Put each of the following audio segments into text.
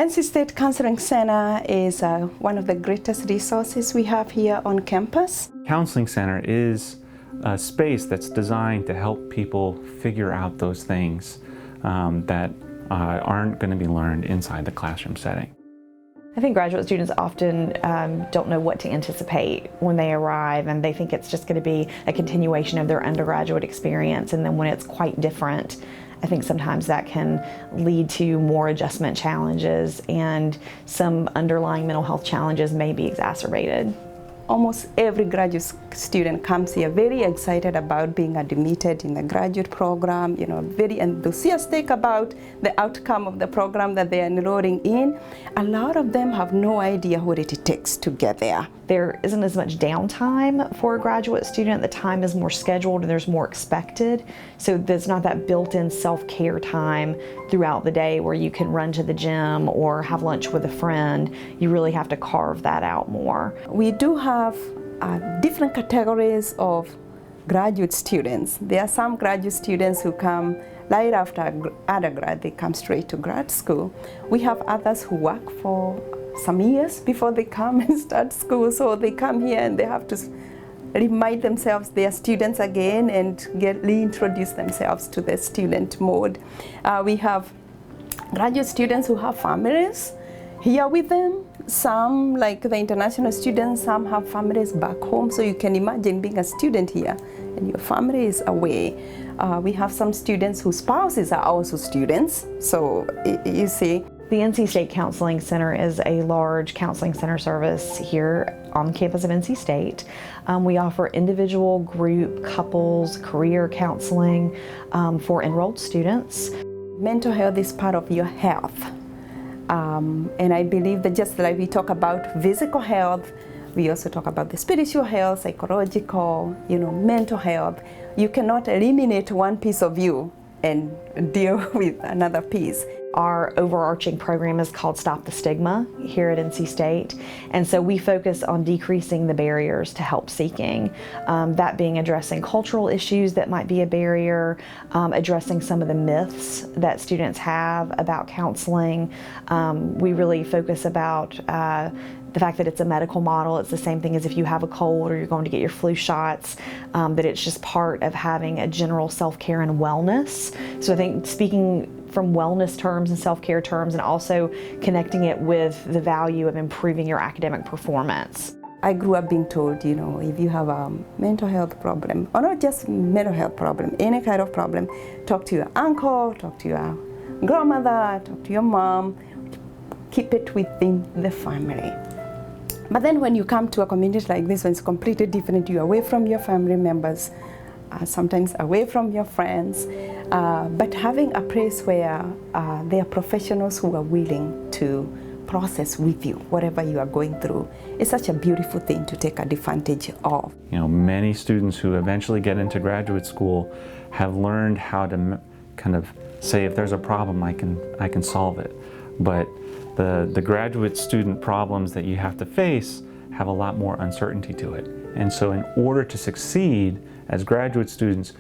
NC State Counseling Center is one of the greatest resources we have here on campus. Counseling Center is a space that's designed to help people figure out those things that aren't going to be learned inside the classroom setting. I think graduate students often don't know what to anticipate when they arrive, and they think it's just going to be a continuation of their undergraduate experience, and then when it's quite different, I think sometimes that can lead to more adjustment challenges, and some underlying mental health challenges may be exacerbated. Almost every graduate student comes here very excited about being admitted in the graduate program, very enthusiastic about the outcome of the program that they are enrolling in. A lot of them have no idea what it takes to get there. There isn't as much downtime for a graduate student. The time is more scheduled and there's more expected. So there's not that built-in self-care time throughout the day where you can run to the gym or have lunch with a friend. You really have to carve that out more. We do have different categories of graduate students. There are some graduate students who come right after undergrad, they come straight to grad school. We have others who work for some years before they come and start school, so they come here and they have to remind themselves they are students again and reintroduce themselves to the student mode. We have graduate students who have families here with them. Some, like the international students, some have families back home, so you can imagine being a student here and your family is away. We have some students whose spouses are also students, so you see. The NC State Counseling Center is a large counseling center service here on the campus of NC State. We offer individual, group, couples, career counseling for enrolled students. Mental health is part of your health. And I believe that just like we talk about physical health, we also talk about the spiritual health, psychological, mental health. You cannot eliminate one piece of you and deal with another piece. Our overarching program is called Stop the Stigma here at NC State, and so we focus on decreasing the barriers to help seeking, that being addressing cultural issues that might be a barrier, addressing some of the myths that students have about counseling. We really focus about the fact that it's a medical model. It's the same thing as if you have a cold or you're going to get your flu shots, that it's just part of having a general self-care and wellness. So I think speaking from wellness terms and self-care terms, and also connecting it with the value of improving your academic performance. I grew up being told, if you have a mental health problem, or not just mental health problem, any kind of problem, talk to your uncle, talk to your grandmother, talk to your mom, keep it within the family. But then when you come to a community like this, when it's completely different, you're away from your family members, sometimes away from your friends, but having a place where there are professionals who are willing to process with you whatever you are going through is such a beautiful thing to take advantage of. Many students who eventually get into graduate school have learned how to kind of say, if there's a problem, I can solve it. But the graduate student problems that you have to face have a lot more uncertainty to it. And so in order to succeed as graduate students,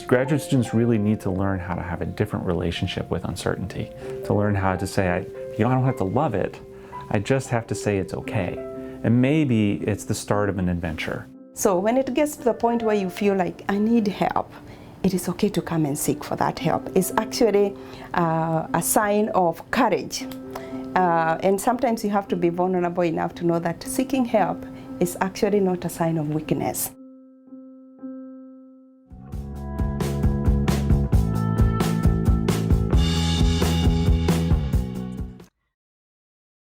graduate students really need to learn how to have a different relationship with uncertainty, to learn how to say, I don't have to love it, I just have to say it's okay. And maybe it's the start of an adventure. So when it gets to the point where you feel like, I need help, it is okay to come and seek for that help. It's actually a sign of courage. And sometimes you have to be vulnerable enough to know that seeking help is actually not a sign of weakness.